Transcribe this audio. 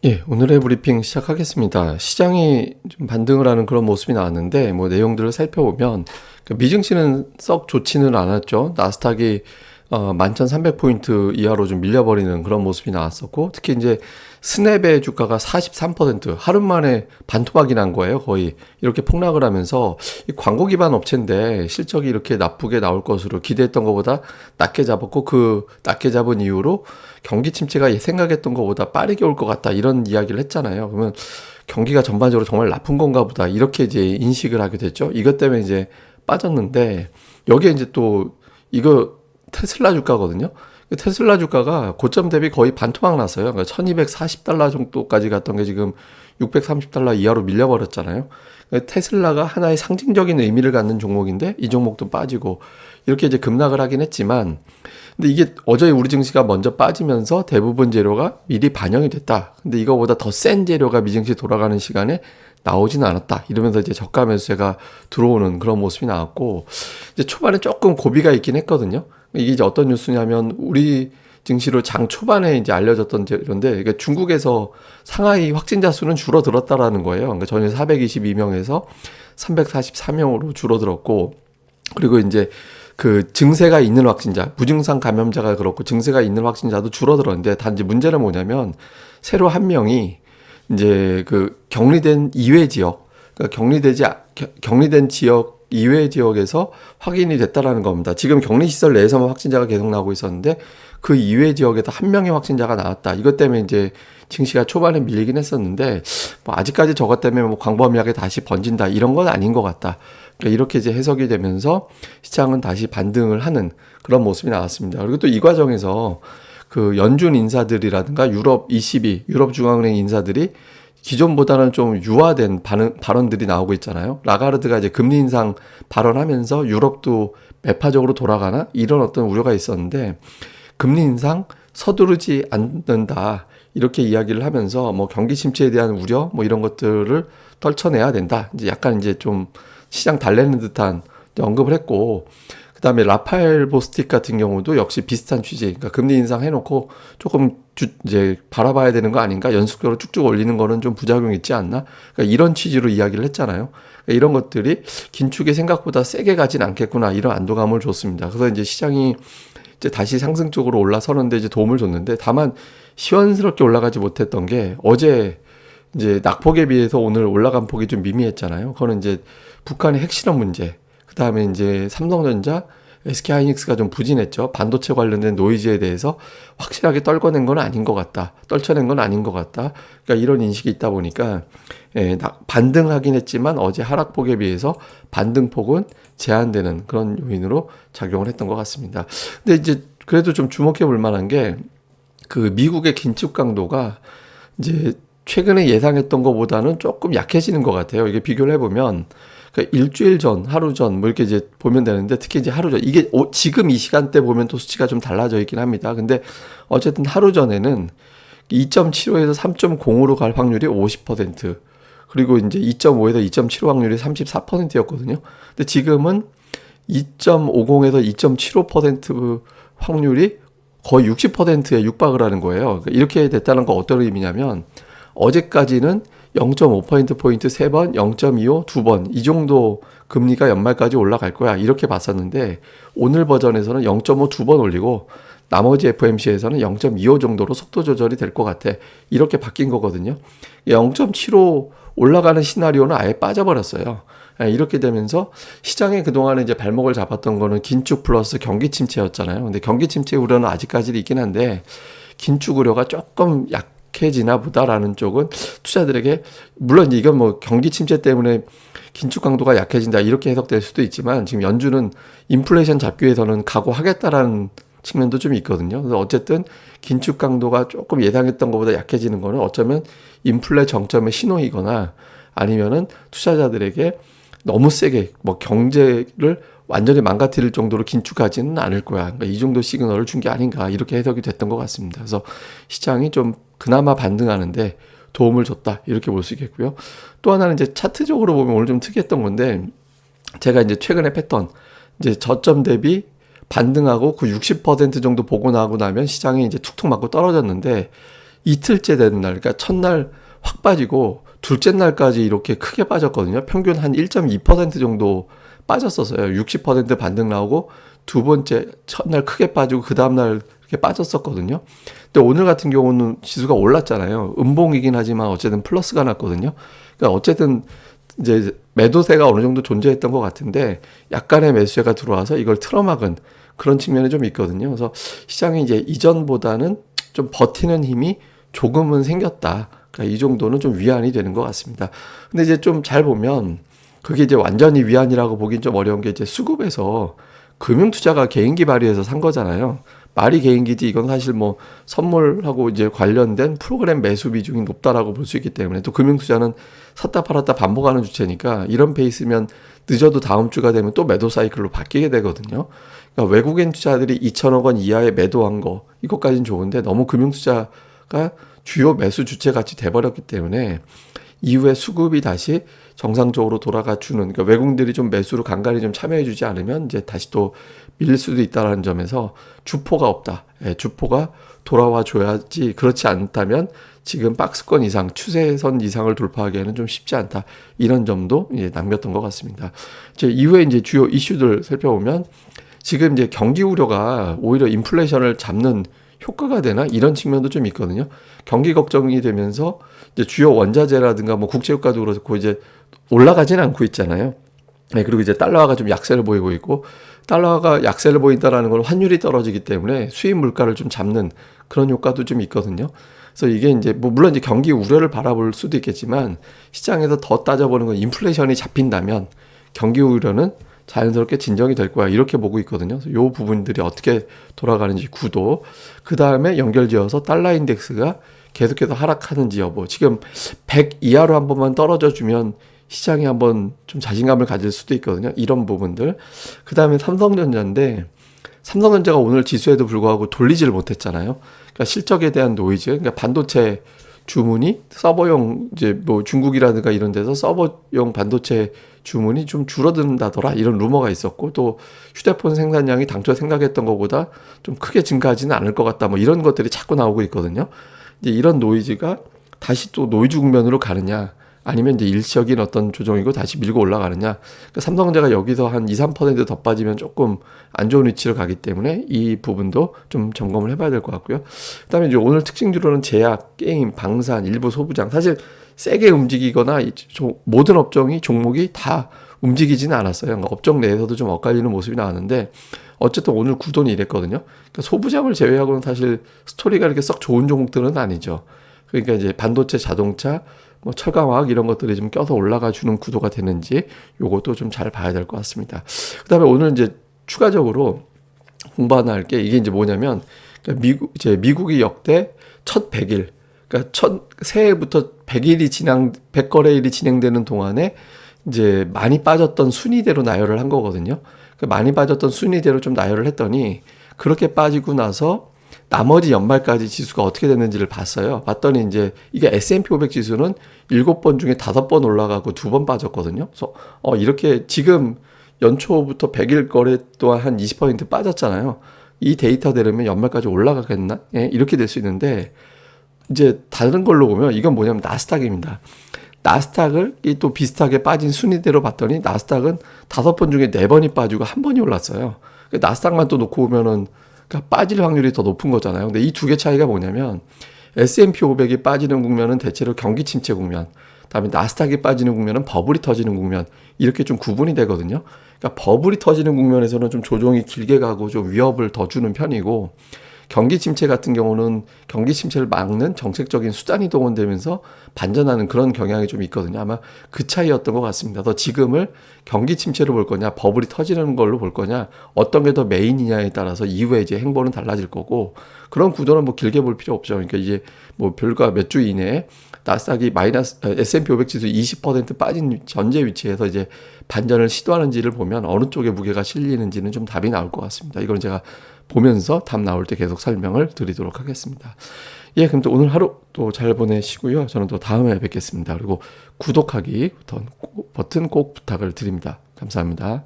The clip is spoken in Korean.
예, 오늘의 브리핑 시작하겠습니다. 시장이 좀 반등을 하는 그런 모습이 나왔는데, 뭐 내용들을 살펴보면, 미증시는 썩 좋지는 않았죠. 나스닥이 11,300포인트 이하로 좀 밀려버리는 그런 모습이 나왔었고, 특히 이제 스냅의 주가가 43% 하루 만에 반토막이 난 거예요. 거의 이렇게 폭락을 하면서 이 광고 기반 업체인데 실적이 이렇게 나쁘게 나올 것으로 기대했던 것보다 낮게 잡았고, 그 낮게 잡은 이후로 경기 침체가 생각했던 것보다 빠르게 올 것 같다 이런 이야기를 했잖아요. 그러면 경기가 전반적으로 정말 나쁜 건가 보다 이렇게 이제 인식을 하게 됐죠. 이것 때문에 이제 빠졌는데 여기에 이제 또 이거 테슬라 주가거든요. 테슬라 주가가 고점 대비 거의 반토막 났어요. 그러니까 1240달러 정도까지 갔던 게 지금 630달러 이하로 밀려버렸잖아요. 그러니까 테슬라가 하나의 상징적인 의미를 갖는 종목인데 이 종목도 빠지고 이렇게 이제 급락을 하긴 했지만 근데 이게 어제 우리 증시가 먼저 빠지면서 대부분 재료가 미리 반영이 됐다. 근데 이거보다 더 센 재료가 미증시 돌아가는 시간에 나오진 않았다. 이러면서 이제 저가 매수세가 들어오는 그런 모습이 나왔고 이제 초반에 조금 고비가 있긴 했거든요. 이게 이제 어떤 뉴스냐면 우리 증시로 장 초반에 이제 알려졌던 재료인데 그러니까 중국에서 상하이 확진자 수는 줄어들었다라는 거예요. 그러니까 전일 422명에서 344명으로 줄어들었고 그리고 이제 그 증세가 있는 확진자, 무증상 감염자가 그렇고 증세가 있는 확진자도 줄어들었는데 단지 문제는 뭐냐면 새로 한 명이 이제 그 격리된 이외 지역, 그러니까 격리된 지역 이외 지역에서 확인이 됐다라는 겁니다. 지금 격리시설 내에서만 확진자가 계속 나오고 있었는데 그 이외 지역에서 한 명의 확진자가 나왔다. 이것 때문에 이제 증시가 초반에 밀리긴 했었는데 뭐 아직까지 저것 때문에 뭐 광범위하게 다시 번진다 이런 건 아닌 것 같다. 그러니까 이렇게 이제 해석이 되면서 시장은 다시 반등을 하는 그런 모습이 나왔습니다. 그리고 또 이 과정에서 그 연준 인사들이라든가 유럽 ECB, 유럽 중앙은행 인사들이 기존보다는 좀 유화된 발언들이 나오고 있잖아요. 라가르드가 이제 금리 인상 발언하면서 유럽도 매파적으로 돌아가나 이런 어떤 우려가 있었는데 금리 인상 서두르지 않는다. 이렇게 이야기를 하면서 뭐 경기 침체에 대한 우려 뭐 이런 것들을 떨쳐내야 된다. 이제 약간 이제 좀 시장 달래는 듯한 언급을 했고 그다음에 라파엘 보스틱 같은 경우도 역시 비슷한 취지. 그러니까 금리 인상 해놓고 조금 이제 바라봐야 되는 거 아닌가? 연속적으로 쭉쭉 올리는 거는 좀 부작용이 있지 않나? 그러니까 이런 취지로 이야기를 했잖아요. 그러니까 이런 것들이 긴축이 생각보다 세게 가진 않겠구나 이런 안도감을 줬습니다. 그래서 이제 시장이 이제 다시 상승 쪽으로 올라서는데 이제 도움을 줬는데 다만 시원스럽게 올라가지 못했던 게 어제 이제 낙폭에 비해서 오늘 올라간 폭이 좀 미미했잖아요. 그거는 이제 북한의 핵실험 문제, 그 다음에 이제 삼성전자, SK하이닉스가 좀 부진했죠. 반도체 관련된 노이즈에 대해서 확실하게 떨궈낸 건 아닌 것 같다. 떨쳐낸 건 아닌 것 같다. 그러니까 이런 인식이 있다 보니까 반등하긴 했지만 어제 하락폭에 비해서 반등폭은 제한되는 그런 요인으로 작용을 했던 것 같습니다. 근데 이제 그래도 좀 주목해 볼 만한 게 그 미국의 긴축 강도가 이제 최근에 예상했던 것보다는 조금 약해지는 것 같아요. 이게 비교를 해보면 그러니까 일주일 전, 하루 전, 뭐 이렇게 이제 보면 되는데 특히 이제 하루 전, 이게 지금 이 시간대 보면 또 수치가 좀 달라져 있긴 합니다. 근데 어쨌든 하루 전에는 2.75에서 3.0으로 갈 확률이 50%, 그리고 이제 2.5에서 2.75 확률이 34%였거든요. 근데 지금은 2.50에서 2.75% 확률이 거의 60%에 육박을 하는 거예요. 그러니까 이렇게 됐다는 건 어떤 의미냐면 어제까지는 0.5%포인트 3번, 0.25 2번 이 정도 금리가 연말까지 올라갈 거야 이렇게 봤었는데 오늘 버전에서는 0.5 2번 올리고 나머지 FOMC에서는 0.25 정도로 속도 조절이 될 것 같아 이렇게 바뀐 거거든요. 0.75 올라가는 시나리오는 아예 빠져버렸어요. 이렇게 되면서 시장에 그동안에 이제 발목을 잡았던 거는 긴축 플러스 경기 침체였잖아요. 근데 경기 침체 우려는 아직까지 있긴 한데 긴축 우려가 조금 약해지나 보다라는 쪽은 투자들에게 물론 이건 뭐 경기 침체 때문에 긴축 강도가 약해진다 이렇게 해석될 수도 있지만 지금 연준은 인플레이션 잡기 위해서는 각오하겠다라는 측면도 좀 있거든요. 그래서 어쨌든 긴축 강도가 조금 예상했던 것보다 약해지는 거는 어쩌면 인플레 정점의 신호이거나 아니면은 투자자들에게 너무 세게 뭐 경제를 완전히 망가뜨릴 정도로 긴축하지는 않을 거야. 그러니까 이 정도 시그널을 준 게 아닌가 이렇게 해석이 됐던 것 같습니다. 그래서 시장이 좀 그나마 반등하는데 도움을 줬다 이렇게 볼 수 있겠고요. 또 하나는 이제 차트적으로 보면 오늘 좀 특이했던 건데 제가 이제 최근에 패턴 이제 저점 대비 반등하고 그 60% 정도 보고 나고 나면 시장이 이제 툭툭 맞고 떨어졌는데 이틀째 되는 날, 그러니까 첫날 확 빠지고 둘째 날까지 이렇게 크게 빠졌거든요. 평균 한 1.2% 정도 빠졌었어요. 60% 반등 나오고 두 번째 첫날 크게 빠지고 그 다음날 이렇게 빠졌었거든요. 근데 오늘 같은 경우는 지수가 올랐잖아요. 음봉이긴 하지만 어쨌든 플러스가 났거든요. 그러니까 어쨌든 이제 매도세가 어느 정도 존재했던 것 같은데 약간의 매수세가 들어와서 이걸 틀어막은 그런 측면이 좀 있거든요. 그래서 시장이 이제 이전보다는 좀 버티는 힘이 조금은 생겼다. 그러니까 이 정도는 좀 위안이 되는 것 같습니다. 근데 이제 좀 잘 보면 그게 이제 완전히 위안이라고 보긴 좀 어려운 게 이제 수급에서 금융투자가 개인기 발휘해서 산 거잖아요. 말이 개인기지 이건 사실 뭐 선물하고 이제 관련된 프로그램 매수 비중이 높다라고 볼 수 있기 때문에 또 금융투자는 샀다 팔았다 반복하는 주체니까 이런 페이스면 늦어도 다음 주가 되면 또 매도 사이클로 바뀌게 되거든요. 그러니까 외국인 투자들이 2천억 원 이하에 매도한 거 이것까지는 좋은데 너무 금융투자가 주요 매수 주체 같이 돼버렸기 때문에 이후에 수급이 다시 정상적으로 돌아가 주는, 그러니까 외국인들이 좀 매수로 간간히 좀 참여해주지 않으면 이제 다시 또 밀릴 수도 있다라는 점에서 주포가 없다. 예, 주포가 돌아와 줘야지. 그렇지 않다면 지금 박스권 이상, 추세선 이상을 돌파하기에는 좀 쉽지 않다. 이런 점도 이제 남겼던 것 같습니다. 이제 이후에 이제 주요 이슈들 살펴보면 지금 이제 경기 우려가 오히려 인플레이션을 잡는 효과가 되나 이런 측면도 좀 있거든요. 경기 걱정이 되면서 이제 주요 원자재라든가 뭐 국제유가도 그렇고 이제 올라가지는 않고 있잖아요. 네, 그리고 이제 달러화가 좀 약세를 보이고 있고 달러화가 약세를 보인다라는 건 환율이 떨어지기 때문에 수입 물가를 좀 잡는 그런 효과도 좀 있거든요. 그래서 이게 이제 뭐 물론 이제 경기 우려를 바라볼 수도 있겠지만 시장에서 더 따져보는 건 인플레이션이 잡힌다면 경기 우려는 자연스럽게 진정이 될 거야 이렇게 보고 있거든요. 그래서 요 부분들이 어떻게 돌아가는지 구도, 그 다음에 연결지어서 달러 인덱스가 계속해서 하락하는지 여부. 지금 100 이하로 한 번만 떨어져 주면 시장이 한번 좀 자신감을 가질 수도 있거든요. 이런 부분들. 그 다음에 삼성전자인데 삼성전자가 오늘 지수에도 불구하고 돌리지를 못했잖아요. 그러니까 실적에 대한 노이즈, 그러니까 반도체 주문이 서버용 이제 뭐 중국이라든가 이런 데서 서버용 반도체 주문이 좀 줄어든다더라 이런 루머가 있었고 또 휴대폰 생산량이 당초 생각했던 것보다 좀 크게 증가하지는 않을 것 같다 뭐 이런 것들이 자꾸 나오고 있거든요. 이제 이런 노이즈가 다시 또 노이즈 국면으로 가느냐 아니면 이제 일시적인 어떤 조정이고 다시 밀고 올라가느냐. 그러니까 삼성전자가 여기서 한 2, 3%더 빠지면 조금 안 좋은 위치로 가기 때문에 이 부분도 좀 점검을 해봐야 될 것 같고요. 그다음에 이제 오늘 특징주로는 제약, 게임, 방산, 일부 소부장 사실 세게 움직이거나 모든 업종이 종목이 다 움직이지는 않았어요. 그러니까 업종 내에서도 좀 엇갈리는 모습이 나왔는데 어쨌든 오늘 구도는 이랬거든요. 그러니까 소부장을 제외하고는 사실 스토리가 이렇게 썩 좋은 종목들은 아니죠. 그러니까 이제 반도체, 자동차, 뭐 철강화학 이런 것들이 좀 껴서 올라가 주는 구도가 되는지 요것도 좀 잘 봐야 될 것 같습니다. 그다음에 오늘 이제 추가적으로 공부 하나 할 게 이게 이제 뭐냐면 그러니까 미국이 역대 첫 100일 그러니까 첫 새해부터 100거래일이 진행되는 동안에 이제 많이 빠졌던 순위대로 나열을 한 거거든요. 그 많이 빠졌던 순위대로 좀 나열을 했더니 그렇게 빠지고 나서 나머지 연말까지 지수가 어떻게 됐는지를 봤어요. 봤더니 이제 이게 S&P 500 지수는 7번 중에 5번 올라가고 2번 빠졌거든요. 그래서 이렇게 지금 연초부터 100일 거래 동안 한 20% 빠졌잖아요. 이 데이터대로면 연말까지 올라가겠나? 예, 이렇게 될 수 있는데 이제 다른 걸로 보면 이건 뭐냐면 나스닥입니다. 나스닥을 또 비슷하게 빠진 순위대로 봤더니 나스닥은 5번 중에 4번이 빠지고 1번이 올랐어요. 나스닥만 또 놓고 보면은 그러니까 빠질 확률이 더 높은 거잖아요. 근데 이 두 개 차이가 뭐냐면 S&P 500이 빠지는 국면은 대체로 경기 침체 국면, 그다음에 나스닥이 빠지는 국면은 버블이 터지는 국면 이렇게 좀 구분이 되거든요. 그러니까 버블이 터지는 국면에서는 좀 조정이 길게 가고 좀 위협을 더 주는 편이고 경기 침체 같은 경우는 경기 침체를 막는 정책적인 수단이 동원되면서 반전하는 그런 경향이 좀 있거든요. 아마 그 차이였던 것 같습니다. 더 지금을 경기 침체로 볼 거냐, 버블이 터지는 걸로 볼 거냐, 어떤 게 더 메인이냐에 따라서 이후에 이제 행보는 달라질 거고 그런 구도는 뭐 길게 볼 필요 없죠. 그러니까 이제 뭐 별과 몇 주 이내에 나스닥이 S&P 500 지수 20% 빠진 전제 위치에서 이제 반전을 시도하는지를 보면 어느 쪽에 무게가 실리는지는 좀 답이 나올 것 같습니다. 이건 제가 보면서 답 나올 때 계속 설명을 드리도록 하겠습니다. 예, 그럼 또 오늘 하루 또 잘 보내시고요. 저는 또 다음에 뵙겠습니다. 그리고 구독하기 버튼 꼭 부탁을 드립니다. 감사합니다.